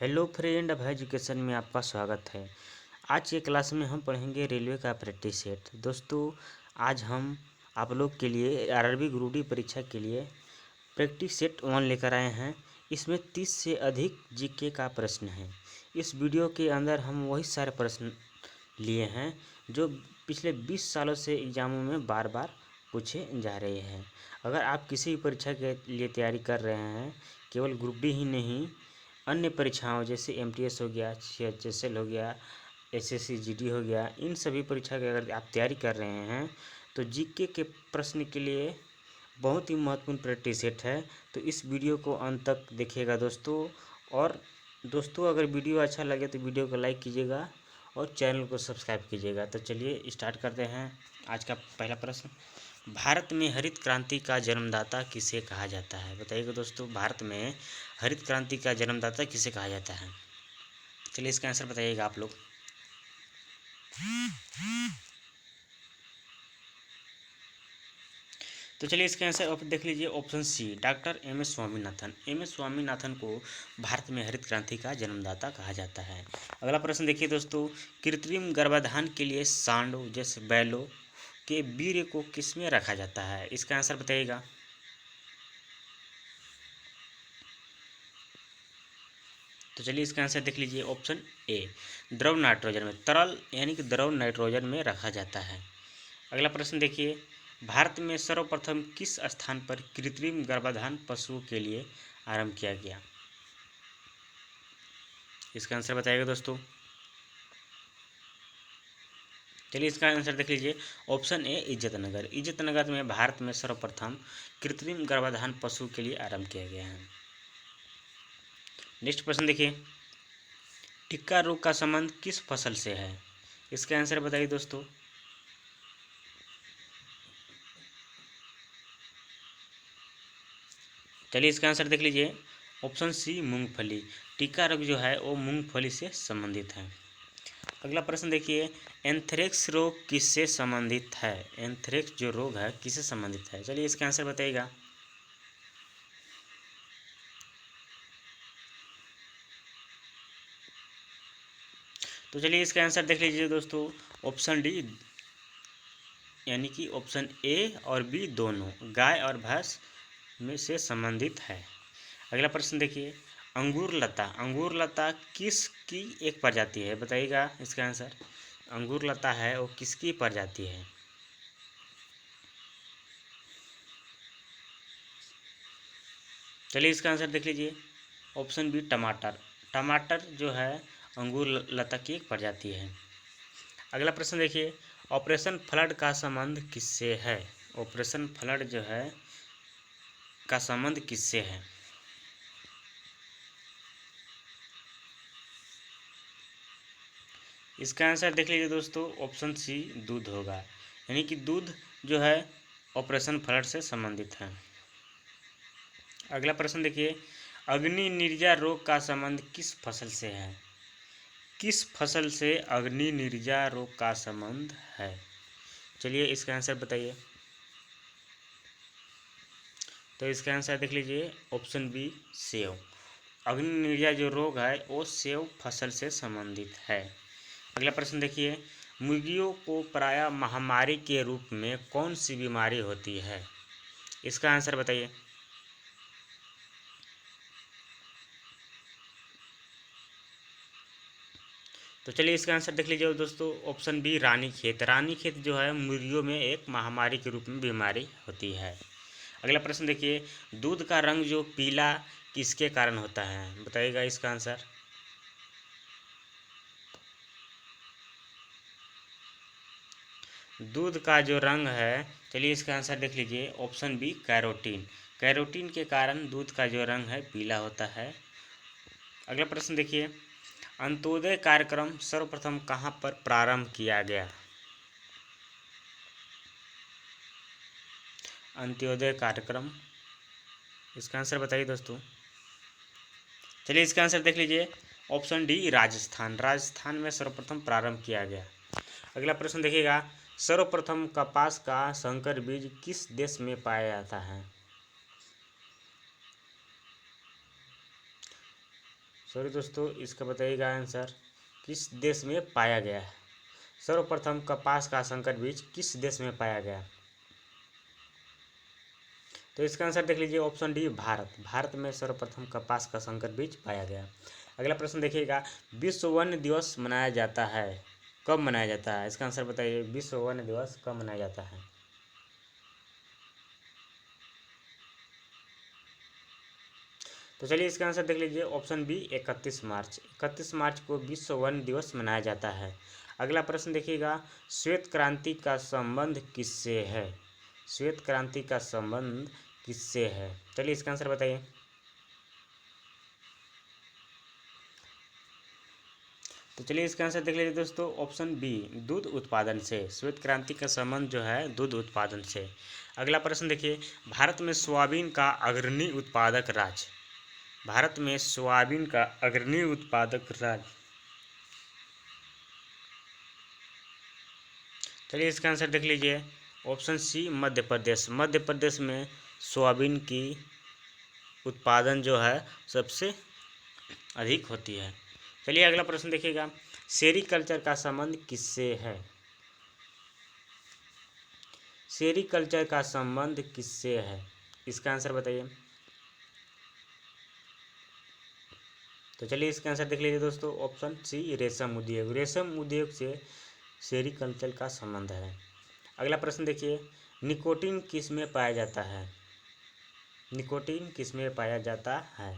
Hello friend, अब education में आपका स्वागत है। आज के क्लास में हम पढ़ेंगे रेलवे का प्रैक्टिस सेट। दोस्तों, आज हम आप लोग के लिए आरआरबी ग्रुप डी परीक्षा के लिए प्रैक्टिस सेट 1 लेकर आए हैं। इसमें 30 से अधिक जीके का प्रश्न है। इस वीडियो के अंदर हम वही सारे प्रश्न लिए हैं जो पिछले 20 सालों से एग्ज़ामों में बार बार पूछे जा रहे हैं। अगर आप किसी भी परीक्षा के लिए तैयारी कर रहे हैं, केवल ग्रुप डी ही नहीं, अन्य परीक्षाओं जैसे एमटीएस हो गया, सीएचएसएल हो गया, एसएससी जीडी हो गया, इन सभी परीक्षा की अगर आप तैयारी कर रहे हैं तो जीके के प्रश्न के लिए बहुत ही महत्वपूर्ण प्रैक्टिस सेट है। तो इस वीडियो को अंत तक देखिएगा दोस्तों। और दोस्तों, अगर वीडियो अच्छा लगे तो वीडियो को लाइक कीजिएगा और चैनल को सब्सक्राइब कीजिएगा। तो चलिए स्टार्ट करते हैं। आज का पहला प्रश्न, भारत में हरित क्रांति का जन्मदाता किसे कहा जाता है? बताइएगा दोस्तों, भारत में हरित क्रांति का जन्मदाता किसे कहा जाता है? चलिए इसका आंसर बताइएगा आप लोग। तो चलिए इसका आंसर आप देख लीजिए, option C, doctor M S Swaminathan. M S Swaminathan को भारत में हरित क्रांति का जन्मदाता कहा जाता है। अगला प्रश्न देखिए दोस्तों, कृत्रिम गर्भाधान के लिए सांडों जैसे बैलों के वीर्य को किसमें रखा जाता है? इसका आंसर बताइएगा। तो चलिए इसका आंसर देख लीजिए, ऑप्शन ए, द्रव नाइट्रोजन में, तरल यानी कि द्रव नाइट्रोजन में रखा जाता है। अगला प्रश्न देखिए, भारत में सर्वप्रथम किस स्थान पर कृत्रिम गर्भाधान पशुओं के लिए आरंभ किया गया? इसका आंसर बताइएगा दोस्तों। चलिए इसका आंसर देख लीजिए, ऑप्शन ए, इज्जतनगर। इज्जतनगर में भारत में सर्वप्रथम कृत्रिम गर्भाधान पशु के लिए आरंभ किया गया है। नेक्स्ट प्रश्न देखिए, टिक्का रोग का संबंध किस फसल से है? इसका आंसर बताइए दोस्तों। चलिए इसका आंसर देख लीजिए, ऑप्शन सी, मूंगफली। टिक्का रोग जो है वो मूंगफली से संबंधित है। अगला प्रश्न देखिए, एंथ्रेक्स रोग किससे संबंधित है? एंथ्रेक्स जो रोग है किससे संबंधित है? चलिए इसका आंसर बताइएगा। तो चलिए इसका आंसर देख लीजिए दोस्तों, ऑप्शन डी, यानी कि ऑप्शन ए और बी दोनों गाय और भैंस में से संबंधित है। अगला प्रश्न देखिए, अंगूर लता। अंगूर लता किसकी एक प्रजाति है? बताइएगा इसका आंसर। अंगूर लता है वो किसकी प्रजाति है? चलिए इसका आंसर देख लीजिए, ऑप्शन बी, टमाटर। टमाटर जो है अंगूर लता की एक प्रजाति है। अगला प्रश्न देखिए, ऑपरेशन फ्लड का संबंध किससे है? ऑपरेशन फ्लड जो है का संबंध किससे है? इसका आंसर देख लीजिए दोस्तों, ऑप्शन सी, दूध होगा। यानी कि दूध जो है ऑपरेशन फ्लड से संबंधित है। अगला प्रश्न देखिए, अग्नि निर्जा रोग का संबंध किस फसल से है? किस फसल से अग्नि निर्जा रोग का संबंध है? चलिए इसका आंसर बताइए। तो इसका आंसर देख लीजिए, ऑप्शन बी, सेव। अग्नि निर्जा जो रोग है वो सेव फसल से संबंधित है। अगला प्रश्न देखिए, मुर्गियों को प्रायः महामारी के रूप में कौन सी बीमारी होती है? इसका आंसर बताइए। तो चलिए इसका आंसर देख लीजिए दोस्तों, ऑप्शन बी, रानीखेत। रानीखेत जो है मुर्गियों में एक महामारी के रूप में बीमारी होती है। अगला प्रश्न देखिए, दूध का रंग जो पीला किसके कारण होता है? बताइएगा इसका आंसर। दूध का जो रंग है, चलिए इसका आंसर देख लीजिए, ऑप्शन बी, कैरोटीन। कैरोटीन के कारण दूध का जो रंग है पीला होता है। अगला प्रश्न देखिए, अंत्योदय कार्यक्रम सर्वप्रथम कहाँ पर प्रारंभ किया गया? अंत्योदय कार्यक्रम, इसका आंसर बताइए दोस्तों। चलिए इसका आंसर देख लीजिए, ऑप्शन डी, राजस्थान। राजस्थान में सर्वप्रथम प्रारंभ किया गया। अगला प्रश्न देखिएगा, सर्वप्रथम कपास का संकर बीज किस देश में पाया जाता है? सॉरी दोस्तों, इसका बताइएगा आंसर किस देश में पाया गया है। सर्वप्रथम कपास का संकर बीज किस देश में पाया गया। तो इसका आंसर देख लीजिए, ऑप्शन डी भारत। भारत में सर्वप्रथम कपास का संकर बीज पाया गया। अगला प्रश्न देखिएगा, विश्व वन्य दिवस मनाया जाता है, कब मनाया जाता है। इसका आंसर बताइए, विश्व वन्य दिवस कब मनाया जाता है। तो चलिए इसका आंसर देख लीजिए, ऑप्शन बी 31 मार्च। 31 मार्च को विश्व वन दिवस मनाया जाता है। अगला प्रश्न देखिएगा, श्वेत क्रांति का संबंध किससे है। श्वेत क्रांति का संबंध किससे है, चलिए इसका आंसर बताइए। तो चलिए इसका आंसर देख लीजिए दोस्तों, ऑप्शन बी दूध उत्पादन से। श्वेत क्रांति का संबंध जो है दूध उत्पादन से। अगला प्रश्न देखिए, भारत में सोयाबीन का अग्रणी उत्पादक राज्य। भारत में सोयाबीन का अग्रणी उत्पादक राज्य, चलिए इसका आंसर देख लीजिए, ऑप्शन सी मध्य प्रदेश। मध्य प्रदेश में सोयाबीन की उत्पादन जो है सबसे अधिक होती है। चलिए अगला प्रश्न देखिएगा, सेरीकल्चर का संबंध किससे है। सेरीकल्चर का संबंध किससे है, इसका आंसर बताइए। तो चलिए इसका आंसर देख लीजिए दोस्तों, ऑप्शन सी रेशम उद्योग। रेशम उद्योग से सेरीकल्चर का संबंध है। अगला प्रश्न देखिए, निकोटीन किस में पाया जाता है। निकोटीन किस में पाया जाता है।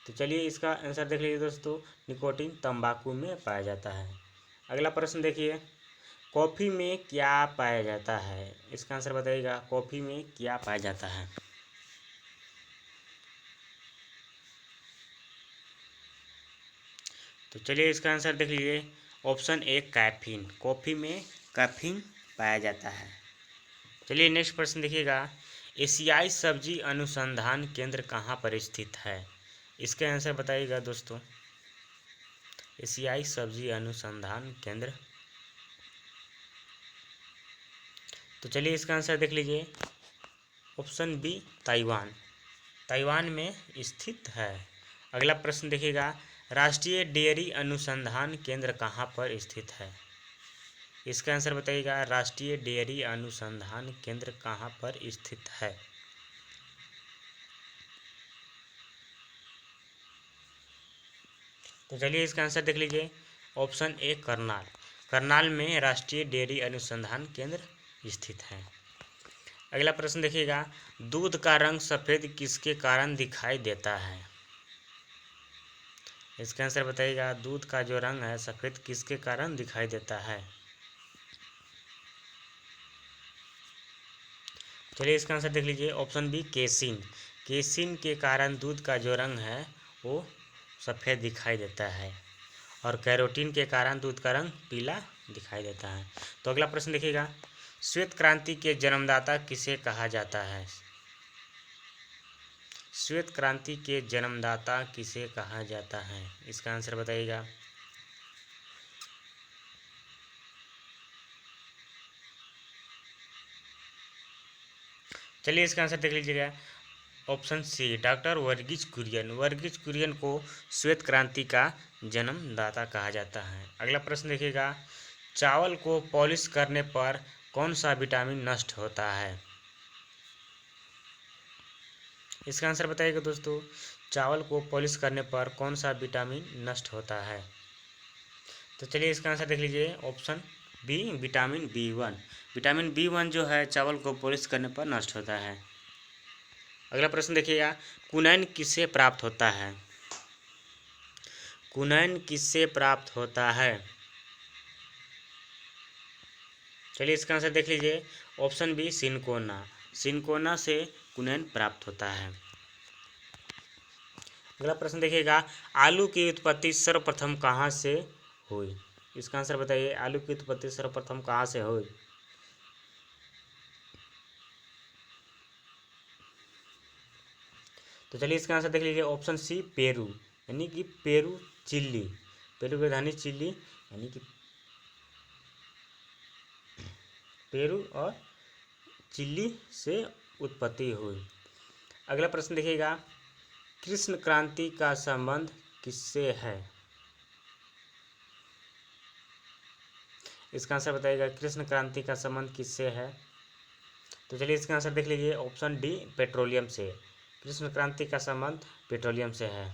तो चलिए इसका आंसर देख लीजिए दोस्तों, निकोटीन तंबाकू में पाया जाता है। अगला प्रश्न देखिए, कॉफ़ी में क्या पाया जाता है। इसका आंसर बताइएगा, कॉफ़ी में क्या पाया जाता है। तो चलिए इसका आंसर देख लीजिए, ऑप्शन ए कैफीन। कॉफ़ी में कैफीन पाया जाता है। चलिए नेक्स्ट प्रश्न देखिएगा, एशियाई सब्जी अनुसंधान केंद्र कहाँ पर स्थित है। इसके आंसर बताइएगा दोस्तों, एशियाई सब्जी अनुसंधान केंद्र। तो चलिए इसका आंसर देख लीजिए, ऑप्शन बी ताइवान। ताइवान में स्थित है। अगला प्रश्न देखिएगा, राष्ट्रीय डेयरी अनुसंधान केंद्र कहाँ पर स्थित है। इसका आंसर बताइएगा, राष्ट्रीय डेयरी अनुसंधान केंद्र कहाँ पर स्थित है। तो चलिए इसका आंसर देख लीजिए, ऑप्शन ए करनाल। करनाल में राष्ट्रीय डेयरी अनुसंधान केंद्र स्थित है। अगला प्रश्न देखिएगा, दूध का रंग सफ़ेद किसके कारण दिखाई देता है। इसका आंसर बताइएगा, दूध का जो रंग है सफ़ेद किसके कारण दिखाई देता है। चलिए इसका आंसर देख लीजिए, ऑप्शन बी केसिन। केसिन के कारण दूध का जो रंग है वो सफ़ेद दिखाई देता है, और कैरोटीन के कारण दूध का रंग पीला दिखाई देता है। तो अगला प्रश्न देखिएगा, श्वेत क्रांति के जन्मदाता किसे कहा जाता है। श्वेत क्रांति के जन्मदाता किसे कहा जाता है, इसका आंसर बताइएगा। चलिए इसका आंसर देख लीजिएगा, option C doctor Verghese Kurien. Verghese Kurien को श्वेत क्रांति का जन्मदाता कहा जाता है। अगला प्रश्न देखिएगा, चावल को पॉलिश करने पर कौन सा विटामिन नष्ट होता है। इसका आंसर बताइएगा दोस्तों, चावल को पॉलिश करने पर कौन सा विटामिन नष्ट होता है। तो चलिए इसका आंसर देख लीजिए, option B vitamin B1। Vitamin B1 जो है चावल को पॉलिश करने पर नष्ट होता है। अगला प्रश्न देखिएगा, कुनैन किससे प्राप्त होता है। कुनैन किससे प्राप्त होता है। चलिए इसका आंसर देख लीजिए, ऑप्शन बी सिनकोना। सिनकोना से कुनैन प्राप्त होता है। अगला प्रश्न देखिएगा, आलू की उत्पत्ति सर्वप्रथम कहाँ से हुई। इसका आंसर बताइए, आलू की उत्पत्ति सर्वप्रथम कहाँ से हुई। तो चलिए इसका आंसर देख लीजिए, ऑप्शन सी पेरू, यानी कि पेरू चिल्ली। पेरू की राजधानी चिल्ली, यानी कि पेरू और चिल्ली से उत्पत्ति हुई। अगला प्रश्न देखिएगा, कृष्ण क्रांति का संबंध किससे है? इसका आंसर बताइएगा, कृष्ण क्रांति का संबंध किससे है? तो चलिए इसका आंसर देख लीजिए, ऑप्शन डी पेट्रोलियम से। कृष्ण क्रांति का संबंध पेट्रोलियम से है।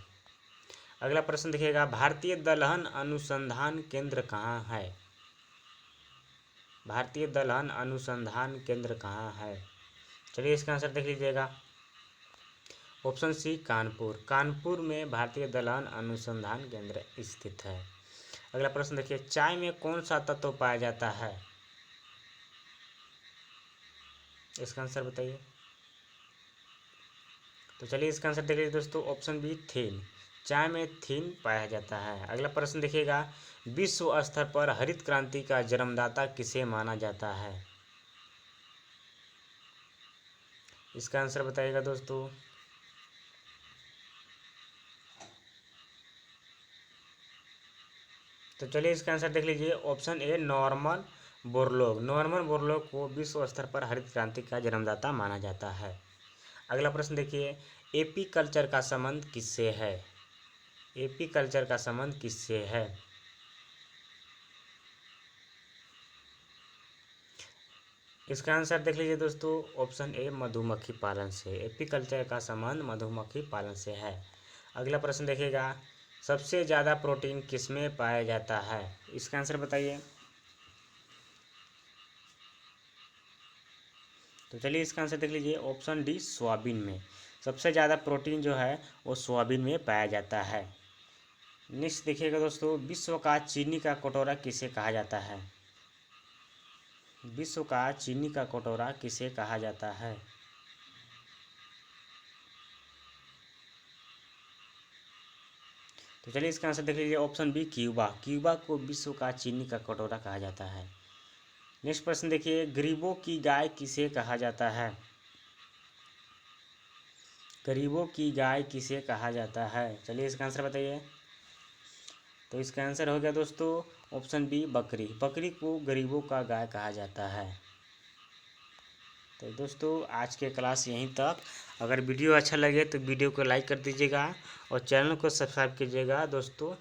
अगला प्रश्न देखिएगा, भारतीय दलहन अनुसंधान केंद्र कहाँ है? भारतीय दलहन अनुसंधान केंद्र कहाँ है? चलिए इसका आंसर देख लीजिएगा, ऑप्शन सी कानपुर। कानपुर में भारतीय दलहन अनुसंधान केंद्र स्थित है। अगला प्रश्न देखिए, चाय में कौन सा तत्व पाया जाता है? इसका आंसर बताइए। तो चलिए इसका आंसर देख लीजिए दोस्तों, ऑप्शन बी थीन। चाय में थीन पाया जाता है। अगला प्रश्न देखिएगा, विश्व स्तर पर हरित क्रांति का जन्मदाता किसे माना जाता है? इसका आंसर बताइएगा दोस्तों। तो चलिए इसका आंसर देख लीजिए, option A Norman Borlaug. Norman Borlaug को विश्व स्तर पर हरित क्रांति का जन्मदाता माना जाता है। अगला प्रश्न देखिए, एपी कल्चर का संबंध किससे है? एपी कल्चर का संबंध किससे है? इसका आंसर देख लीजिए दोस्तों, ऑप्शन ए मधुमक्खी पालन से। एपी कल्चर का संबंध मधुमक्खी पालन से है। अगला प्रश्न देखिएगा, सबसे ज़्यादा प्रोटीन किसमें पाया जाता है? इसका आंसर बताइए। तो चलिए इसका आंसर देख लीजिए, ऑप्शन डी सोयाबीन में। सबसे ज़्यादा प्रोटीन जो है वो सोयाबीन में पाया जाता है। नेक्स्ट देखिएगा दोस्तों, विश्व का चीनी का कटोरा किसे कहा जाता है? विश्व का चीनी का कटोरा किसे कहा जाता है? तो चलिए इसका आंसर देख लीजिए, ऑप्शन बी क्यूबा। क्यूबा को विश्व का चीनी का कटोरा कहा जाता है। नेक्स्ट प्रश्न देखिए, गरीबों की गाय किसे कहा जाता है? गरीबों की गाय किसे कहा जाता है? चलिए इसका आंसर बताइए। तो इसका आंसर हो गया दोस्तों, ऑप्शन बी बकरी। बकरी को गरीबों का गाय कहा जाता है। तो दोस्तों आज के क्लास यहीं तक। अगर वीडियो अच्छा लगे तो वीडियो को लाइक कर दीजिएगा और चैनल को सब्सक्राइब कीजिएगा दोस्तों।